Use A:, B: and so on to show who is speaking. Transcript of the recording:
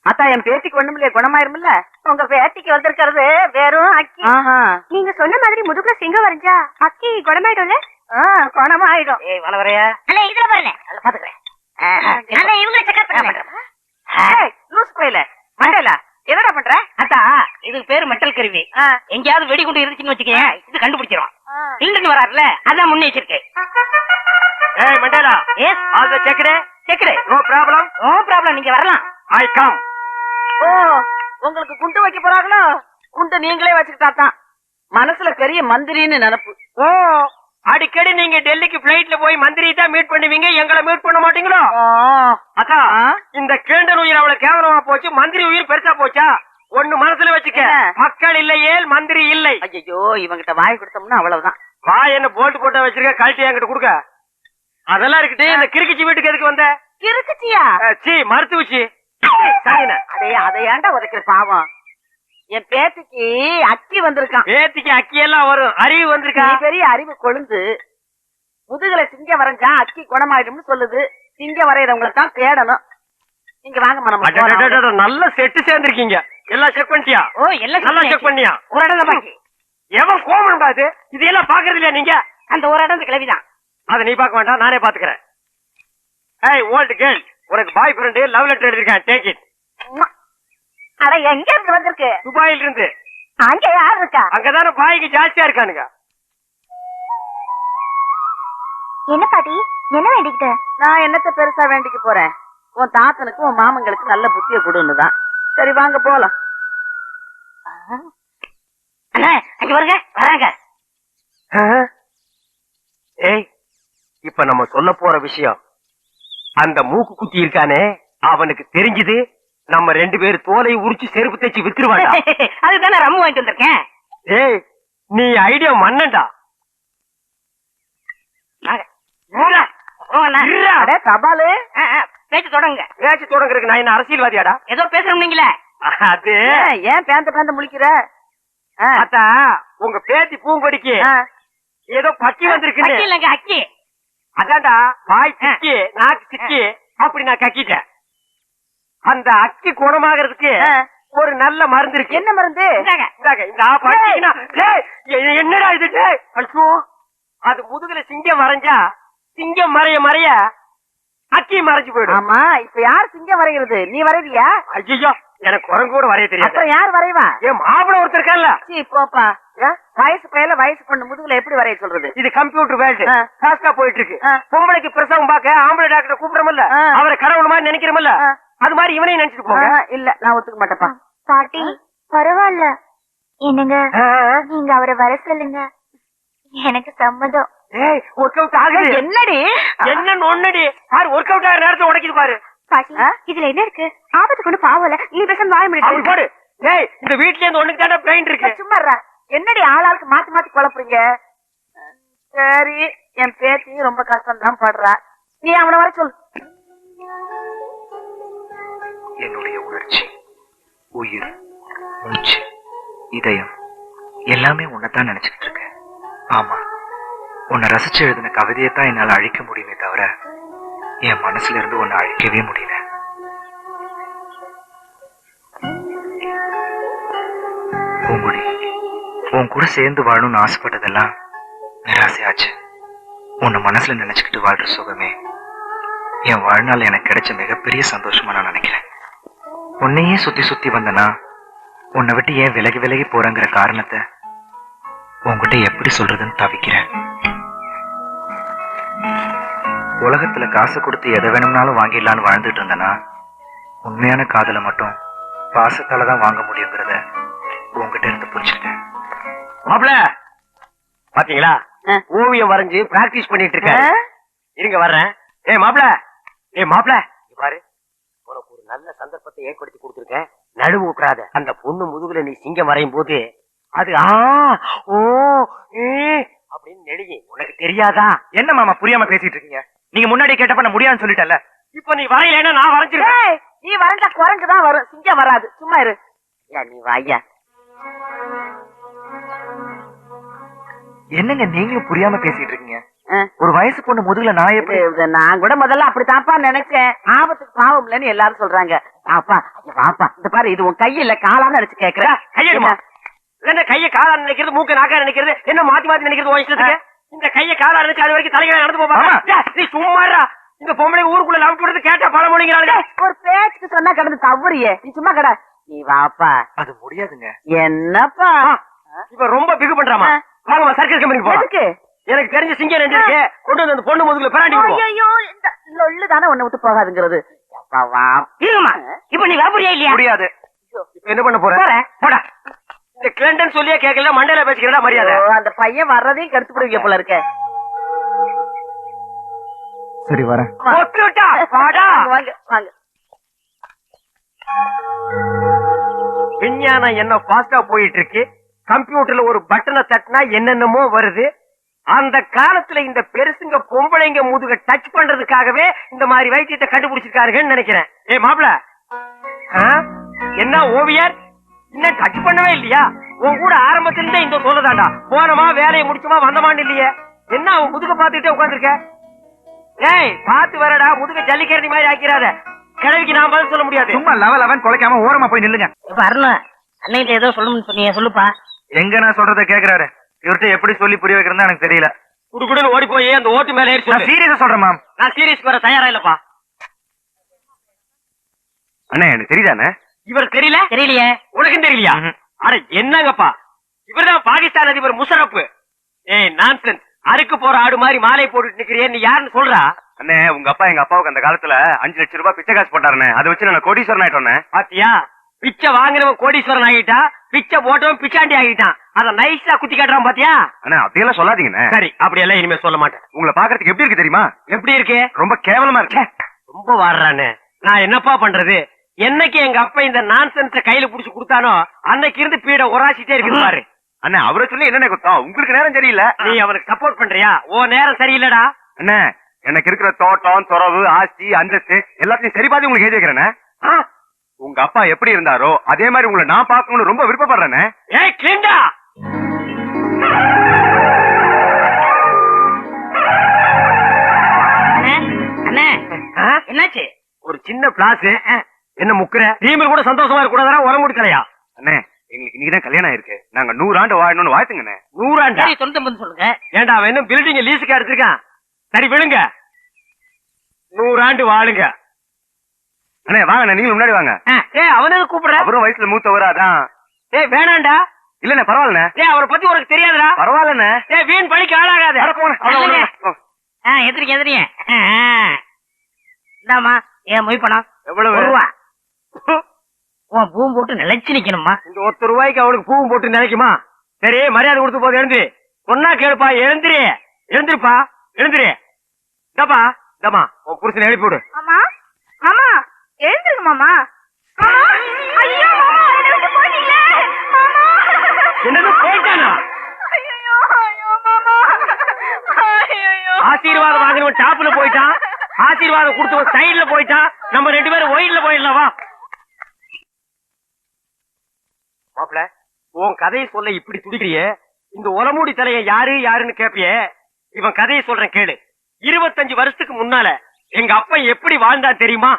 A: அத்தா என் பேத்திக்கு ஒண்ணும் இல்லையா, குணமாயிருமில்ல?
B: உங்க பேத்திக்கு வந்திருக்கிறது வெறும் அக்கி.
C: நீங்க சொன்ன மாதிரி முதுகுல சிங்கம் வரைஞ்சா அக்கி குணமாயிடும்ல?
B: குணமாயிடும்.
A: ஏய் வளவரையா,
B: அண்ணா இதுல பாருங்க,
A: அதுல பாத்துக்கிறேன்.
B: அண்ணா இவங்களை செக்அப் பண்ணுங்க.
A: லூஸ் போயில மண்டல என்னடா பண்ற?
D: அத்தா இதுக்கு பேரு மெட்டல் கருவி. எங்கயாவது வெடிகுண்டு இருந்துச்சுன்னு வச்சுக்கேன், இது கண்டுபிடிச்சிரும். இல்லன்னு வராருல, அதான் முன்னெச்சரிக்கை.
E: ஏய் Mandela,
D: yes
E: all the checked.
D: Checked.
E: No problem.
D: No problem, நீங்க வரலாம்.
E: I come.
A: ஓ, உங்களுக்கு குண்டு வைக்க போறாங்களோ? குண்டு நீங்களே வச்சுக்கிட்டாதான். மனசுல பெரிய மந்திரின்னு நினைப்பு.
E: ஓ, அடிக்கடி நீங்க டெல்லிக்கு பிளைட்ல போய் மந்திரி தான் மீட் பண்ணுவீங்க, எங்களை மீட் பண்ண மாட்டீங்களோ? அக்கா, இந்த கேண்டன் உயிர் அவ்வளவு கேவலமா போச்சு, மந்திரி உயிர் பெருசா போச்சா? ஒண்ணு மனசுல வச்சுக்க, மக்கள் இல்லையே மந்திரி இல்லை.
A: ஐயோ, இவங்கிட்ட வாய் கொடுத்தோம்னா அவ்வளவுதான்.
E: வா, என்ன போட்டு போட்டா வச்சிருக்க, கழட்டி என்கிட்ட கொடுக்க. அதெல்லாம் இருக்கட்டு, இந்த கிறுக்கிச்சி வீட்டுக்கு எதுக்கு வந்த?
A: கிறுக்குச்சியா?
E: சி மருத்துவச்சி.
A: அதை ஏன்டா உதைக்கிற பாவம்? என் பேத்திக்கு அக்கி வந்திருக்கான்.
E: பேத்திக்கு அக்கி எல்லாம் வரும், அறிவு வந்திருக்கா?
A: பெரிய அறிவு கொழுந்து. முதுகுல சிங்க வரைஞ்சா அக்கி குணமாயிடும்னு சொல்லுது. சிங்க வரையறவங்களை தான் தேடணும். நீங்க வாங்க மனம்.
E: நல்ல செட்டு சேர்ந்திருக்கீங்க. எல்லாம் செக் பண்ணிட்டியா?
D: ஓ, எல்லாம்
E: நல்லா செக் பண்ணியா?
D: ஒரு இடம் பாக்கி.
E: எவன் கோமன் பாது இதெல்லாம் பாக்குறது இல்லையா நீங்க?
D: அந்த ஒரு இடம் கிளவிதான்.
E: அதை நீ பாக்க வேண்டாம், நானே பாத்துக்கிறேன். ஏய் ஓல்ட் கேர்ள், உனக்கு பாய் ஃப்ரெண்ட் லவ் லெட்டர் எழுதிருக்கேன், டேக் இட்.
B: அட எங்க இருந்து வந்திருக்கு?
E: துபாயில இருந்து.
B: அங்க யார் இருக்கா?
E: அங்கதானே பாய்க்கு ஜாஸ்தியா இருக்கானுங்க.
C: என்ன பாட்டி, என்ன வேண்டிக்கிட்ட?
A: நான் என்னத்த பெருசா வேண்டிக்க போறேன்? உன் தாத்தனுக்கு உன் மாமங்களுக்கு நல்ல புத்திய கொடுன்னுதான். சரி வாங்க போலாம்.
D: அண்ணா அங்க வருங்க, வராங்க.
E: ஏய், இப்ப நம்ம சொல்ல போற விஷயம், அந்த மூக்கு குத்தி இருக்கானே அவனுக்கு தெரிஞ்சது நம்ம ரெண்டு பேர் தோலை உரிச்சு செருப்பு தேய்ச்சி வித்துருவாங்க.
D: அதுதானே ரம்மு வாங்கிட்டு வந்திருக்கேன்.
E: ஏய், நீ ஐடியா மன்னண்டா.
A: தபாலு
D: பேச்சு தொடங்க.
E: பேச்சு தொடங்குறதுக்கு நான் என்ன அரசியல்வாதியாடா?
D: ஏதோ பேசுறோம் நீங்களே.
E: அது
A: ஏன் பேந்த முழிக்கிற?
E: அத்தா, உங்க பேத்தி பூங்கொடிக்கு ஏதோ பக்கி வந்திருக்கு
D: இல்லங்க, அக்கி.
E: அதான்டா, வாய் சிக்கி நாக்கு சிக்கி அப்படி நான் கக்கிட்டேன். அந்த அக்கி குணமாகிறதுக்கு ஒரு நல்ல மருந்து இருக்கு.
A: என்ன மருந்து?
E: என்னடா இது? ஐயோ, அது முதுகுல சிங்கம் வரைஞ்சா சிங்கம் மறைய மறைய அக்கி மறைஞ்சு போயிடும்.
A: ஆமா, இப்ப யார் சிங்கம் வரைகிறது? நீ வரைவியா?
E: ஐயோ, எனக்கு குரங்கு கூட வரைய தெரியாது.
A: அப்புறம் யார் வரைவா?
E: ஏன் மாப்பிள ஒருத்தர் இருக்கான்ல?
A: போப்பா, வயசு பையல வயசு பொண்ணு முதுகுல எப்படி வரைய சொல்றது?
E: இது கம்ப்யூட்டர் வேல்டு, ஃபாஸ்டா போயிட்டு இருக்கு. பொம்பளைக்கு பிரசவம் பார்க்க ஆம்பளை டாக்டர் கூப்பிடுறோம்ல, அவரை கடவுள் மாதிரி நினைக்கிறோம்ல, அது மாதிரி இவனையும் நினைச்சிட்டு போங்க.
A: இல்ல, நான் ஒத்துக்க மாட்டேப்பா.
C: பாட்டி பரவாயில்ல, என்னங்க நீங்க அவரை வர சொல்லுங்க, எனக்கு சம்மதம்.
E: ஏய், ஒர்க் அவுட் ஆகுது.
A: என்னடி
E: என்னன்னு ஒண்ணுடி பாரு, ஒர்க் அவுட் ஆகிற நேரத்தை உடைக்குது பாரு.
C: பாட்டி இதுல என்ன இருக்கு? ஆபத்து கொண்டு பாவல, நீ பேசாம வாய
E: அப்படி போடு. ஏய், இந்த வீட்ல இருந்து ஒண்ணுக்கு தானே பிளைன் இருக்கு.
A: சும்மா என்னடி ஆளாளுக்கு மாத்தி மாத்தி குழப்புறீங்க? சரி, என் பேத்தி ரொம்ப கஷ்டம் தான் படுறா, நீ அவனை வர சொல்லு.
F: என்னுடைய உணர்ச்சி, உயிர், மூச்சு, இதயம் எல்லாமே உன்னைத்தான் நினைச்சுக்கிட்டு இருக்கேன். ஆமா, உன்னை ரசிச்சு எழுதின கவிதையத்தான் என்னால அழிக்க முடியுமே தவிர என் மனசுல இருந்து உன்னை அழிக்கவே முடியல. பூங்குடி, உன் கூட சேர்ந்து வாழணும்னு ஆசைப்பட்டதெல்லாம் நிராசையாச்சு. உன்னை மனசுல நினைச்சுக்கிட்டு வாழ்ற சுகமே என் வாழ்நாள் எனக்கு கிடைச்ச மிகப்பெரிய சந்தோஷமா நான் நினைக்கிறேன். உன்னையே சுத்தி சுத்தி வந்தனா உன்னை விட்டு ஏன் விலகி விலகி போறங்கிற காரணத்தை உன்கிட்ட எப்படி சொல்றதுன்னு தவிக்கிறேன். உலகத்துல காசு கொடுத்து எதை வேணும்னாலும் வாங்கிடலான்னு வாழ்ந்துட்டு இருந்தனா உண்மையான காதலை மட்டும் பாசத்தாலதான் வாங்க முடியுங்கிறத உங்ககிட்ட இருந்து புரிஞ்சுக்கிட்டேன்.
E: மாப்பிள பாத்தீங்களா, ஓவியம் வரைஞ்சு பிராக்டிஸ் பண்ணிட்டு இருக்க. இருங்க வர்றேன். ஏய் மாப்பிள, பாரு, உனக்கு ஒரு நல்ல சந்தர்ப்பத்தை ஏற்படுத்தி கொடுத்துருக்கேன். நடுவு விட்டுறாத. அந்த பொண்ணு முதுகுல நீ சிங்கம் வரையும் போது அது ஓ அப்படின்னு நெடுங்கி உனக்கு தெரியாதா?
F: என்ன மாமா புரியாம பேசிட்டு இருக்கீங்க? நீங்க முன்னாடி கேட்டப்ப நான் முடியாதுன்னு சொல்லிட்டல.
E: இப்ப நீ வரையிலன்னா நான் வரைஞ்சிருக்கேன்.
A: நீ வரைஞ்சா குரங்குதான் வரும், சிங்கம் வராது. சும்மா இரு. நீ வாயா.
F: என்னங்க நீங்களும் புரியாம பேசிட்டு இருக்கீங்க? ஒரு வயசு பொண்ணு முதுகுல நான் எப்படி
A: நான் கூட முதல்ல அப்படித்தான்ப்பா நினைச்சேன். ஆபத்துக்கு பாவம் இல்லைன்னு எல்லாரும் சொல்றாங்க. அப்பா வாப்பா இந்த பாரு, இது உன் கையில காலான்னு நினைச்சு கேக்குறேன்.
E: கையெடுமா என்ன கைய காலா நினைக்கிறது, மூக்க நாக்கா நினைக்கிறது, என்ன மாத்தி மாத்தி நினைக்கிறது உன் இஷ்டத்துக்கு. இந்த கைய காலா நினைச்சு அது வரைக்கும் தலைகளை நடந்து போமா. நீ சும்மாடா, இந்த பொம்பளை ஊருக்குள்ள லவ் போடுறது கேட்டா பல மொழிங்கிறாங்க.
A: ஒரு பேச்சுக்கு சொன்னா கடந்து தவறியே, நீ சும்மா கடை. நீ வாப்பா.
F: அது முடியாதுங்க.
A: என்னப்பா
E: இப்ப ரொம்ப பிகு பண்றாமா. வாங்கம்மா சர்க்கஸ் கம்பெனிக்கு போலாம்.
A: எதுக்கு?
E: எனக்கு தெரிஞ்ச சிங்கம் ரெண்டு இருக்கு, கொண்டு வந்து அந்த பொண்ணு முதுகுல பிராண்டி விடுவோம்.
A: ஐயோ இந்த லொள்ளு தானே உன்னை விட்டு போகாதுங்கிறது. அப்பா வா.
D: இருங்கம்மா, இப்ப நீ வரப்போறியா இல்லையா?
F: முடியாது.
E: இப்ப என்ன பண்ண போற? போடா. இந்த கிளண்டன் சொல்லியே கேட்கல, மண்டையில பேசிக்கிறதா மரியாதை.
A: ஐயோ, அந்த பையன் வர்றதையும் கெடுத்து போடுவீங்க போல இருக்க.
F: சரி வரேன்.
E: கொட்டுட்டா, வாடா.
A: வாங்க வாங்க.
E: விஞ்ஞானம் என்ன ஃபாஸ்டா போயிட்டு இருக்கு. கம்ப்யூட்டர்ல ஒரு பட்டனை தட்டினா என்னென்னமோ வருது. அந்த காலத்துல இந்த பெருசுங்க பொம்பளைங்க முதுக டச் பண்றதுக்காகவே இந்த மாதிரி வைத்தியத்தை கண்டுபிடிச்சிருக்காருன்னு நினைக்கிறேன். ஏ மாப்பிள, என்ன ஓவியர் இன்னும் டச் பண்ணவே இல்லையா? உன் கூட ஆரம்பத்துல இருந்தே இந்த சொல்லதாண்டா. போனமா வேலையை முடிச்சுமா வந்தமான்னு இல்லையே. என்ன அவன் முதுக பாத்துக்கிட்டே உட்காந்துருக்க? ஏய் பாத்து வரடா, முதுக ஜல்லிக்கரடி மாதிரி ஆக்கிறாத. கிழவிக்கு நான் பதில் சொல்ல முடியாது.
F: சும்மா லவன் குலைக்காம ஓரமா போய் நில்லுங்க.
D: இப்ப அருண் அன்னைகிட்ட ஏதோ சொல்லணும்னு சொன்னீங்க, சொல்லுப்பா.
F: எங்க நான் சொல்றத கேக்குறாரு. இவர்கிட்ட எப்படி சொல்லி புரிய வைக்கிறதா எனக்கு தெரியல.
E: குடுக்குடுன்னு ஓடி போய் அந்த ஓட்டு மேல ஏறி
F: நான்
E: சொல்லு.
F: சீரியஸா சொல்றேன் மாம்.
E: நான் சீரியஸ் வர தயாரா இல்லப்பா.
F: அண்ணே எனக்கு தெரியுதானே?
E: இவர் தெரியல?
D: தெரியலையே.
E: உனக்கும் தெரியலையா? அட என்னங்கப்பா, இவர்தான் பாகிஸ்தான் அதிபர் முஷரப். ஏய் நான்சென்ஸ், அறுக்கு போற ஆடு மாதிரி மாலை போட்டுட்டு நிக்கிறியே, நீ யாருன்னு சொல்றா?
F: அண்ணே உங்க அப்பா எங்க அப்பாவுக்கு அந்த காலத்துல 5 லட்சம் ரூபாய் பிச்சை காசு போட்டாருண்ணே. அதை வச்சு நான் கோடீஸ்வரன் ஆயிட்டோன்னே.
E: பாத்தியா, பிச்சை வாங்கினவன் கோடீஸ்வரன் ஆகிட்டா, பிச்சை போட்டவன் பிச்சாண்டி ஆகிட்டான். அத நைஸா குத்தி காட்டுறான் பாத்தியா?
F: அண்ணா அப்படியெல்லாம் சொல்லாதீங்கண்ணே.
E: சரி, அப்படி எல்லாம் இனிமே சொல்ல மாட்டேன்.
F: உங்களை பாக்குறதுக்கு எப்படி இருக்கு தெரியுமா?
E: எப்படி இருக்கு?
F: ரொம்ப கேவலமா இருக்கு.
E: ரொம்ப வாடுறானே. நான் என்னப்பா பண்றது? என்னைக்கு எங்க அப்பா இந்த நான்சென்ஸ கையில புடிச்சு கொடுத்தானோ அன்னைக்கு இருந்து பீட உராசிட்டே இருக்குது பாரு.
F: அண்ணா அவரை சொல்லி என்ன குத்தம்? உங்களுக்கு நேரம் சரியில்லை.
E: நீ அவனுக்கு சப்போர்ட் பண்றியா? ஓ நேரம் சரியில்லடா.
F: அண்ணா எனக்கு இருக்கிற தோட்டம், துறவு, ஆஸ்தி, அந்தஸ்து எல்லாத்தையும் சரி பார்த்து உங்களுக்கு எழுதி வைக்கிறேண்ணே. உங்க அப்பா எப்படி இருந்தாரோ அதே மாதிரி உங்களை நான் பார்க்கணும்னு ரொம்ப விருப்பப்படுறேண்ணே.
E: ஏய் கிளிண்டா,
D: அண்ணே என்னாச்சு?
E: ஒரு சின்ன பிளாஸ். என்ன முக்குற? நீங்க கூட சந்தோஷமா இருக்க கூடாதா? உரம் கொடுக்கலையா?
F: அண்ணே எங்களுக்கு இன்னைக்குதான் கல்யாணம் ஆயிருக்கு. நாங்க 100 ஆண்டு வாழணும்னு வாழ்த்துங்கண்ணே.
E: 100 ஆண்டா?
D: சரி, 99 சொல்லுங்க.
E: ஏண்டா அவன் இன்னும் பில்டிங் லீஸுக்கு எடுத்திருக்கான். சரி விழுங்க, 100 ஆண்டு வாழுங்க.
F: அண்ணே வாங்க, நீங்க முன்னாடி வாங்க.
E: ஏய் அவனுக்கு கூப்பிடுற?
F: அவரும் வயசுல மூத்தவரா தான்.
E: ஏய் வேணாண்டா.
F: இல்லண்ணே பரவாயில்லண்ணே.
E: ஏய் அவரை பத்தி உனக்கு தெரியாதுடா.
F: பரவாயில்லண்ணே.
E: ஏய் வீண் படிக்க ஆளாகாத.
D: எதிரிங்க எதிரிங்க. இந்தாமா ஏன் மொய் பணம்
E: எவ்வளவு?
D: 1 ரூபா. உன் பூம் போட்டு நிலைச்சு நிக்கணுமா?
E: இந்த 1 ரூபாய்க்கு அவனுக்கு பூவும் போட்டு நினைக்குமா? சரி மரியாதை கொடுத்து போது எழுந்திரி. சொன்னா கேளுப்பா, எழுந்திரி. எழுந்திருப்பா, எழுந்திரி. இந்தப்பா இந்தம்மா உன் புருஷனை எழுப்பி விடு.
C: மாமா மாமா எழுந்துருங்க மாமா. மாமா ஐயோ மாமா என்னை விட்டு போயிட்டீங்களே மாமா.
E: என்னது போயிட்டானா?
C: ஐயோ ஐயோ மாமா ஐயோ.
E: ஆசீர்வாதம் வாங்கினவன் டாப்ல போயிட்டான், ஆசீர்வாதம் கொடுத்தவன் சைடுல போயிட்டான். நம்ம 2 பேரும் ஒயிட்ல போயிடலாம் வா. மாப்பிள உன் கதையை சொல்ல இப்படி துடிக்கிறியே, இந்த உலமூடி தலைய யாரு யாருன்னு கேப்பியே. இவன் கதையை சொல்றேன் கேளு. 25 வருஷத்துக்கு முன்னால எங்க அப்பா எப்படி வாழ்ந்தா தெரியுமா?